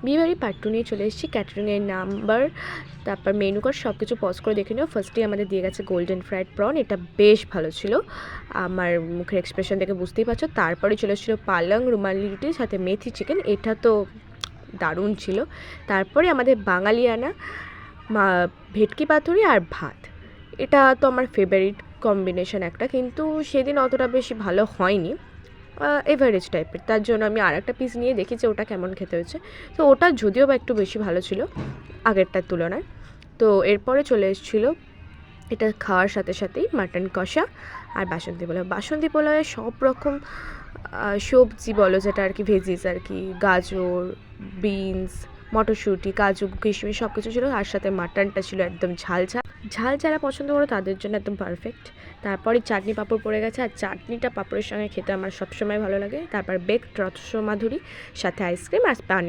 বিয়েবাড়ি পার্ট 2 নিয়ে চলে এসেছি। ক্যাটারিংয়ের নাম্বার, তারপর মেনু কার্ড সব কিছু পজ করে দেখে নিও। ফার্স্টেই আমাদের দিয়ে গেছে গোল্ডেন ফ্রাইড প্রন, এটা বেশ ভালো ছিল, আমার মুখের এক্সপ্রেশন দেখে বুঝতেই পারছো। তারপরে চলে এসেছিলো পালং রুমালি রুটির সাথে মেথি চিকেন, এটা তো দারুণ ছিল। তারপরে আমাদের বাঙালিয়ানা ভেটকি পাতুরি আর ভাত, এটা তো আমার ফেভারিট কম্বিনেশন একটা, কিন্তু সেদিন অতটা বেশি ভালো হয়নি, এভারেজ টাইপের। তার জন্য আমি আর একটা পিস নিয়ে দেখি যে ওটা কেমন খেতে হয়েছে। তো ওটা যদিও বা একটু বেশি ভালো ছিল আগেরটার তুলনায়। তো এরপরে চলে এসেছিলো এটা খাওয়ার সাথে সাথেই মাটন কষা আর বাসন্তী পোলাও। বাসন্তী পোলাওয়ে সব রকম সবজি বলো, যেটা আর কি ভেজিস আর কি, গাজর, বিনস, মটরশুঁটি, কাজু, কিশমিশ সব কিছু ছিল। আর সাথে মাটনটা ছিল একদম ঝাল ঝাল। ঝাল যারা পছন্দ করো তাদের জন্য একদম পারফেক্ট। তারপরে চাটনি পাঁপড় পড়ে গেছে, আর চাটনিটা পাঁপড়ের সঙ্গে খেতে আমার সবসময় ভালো লাগে। তারপর বেকড রসমাধুরি সাথে আইসক্রিম আর পানি।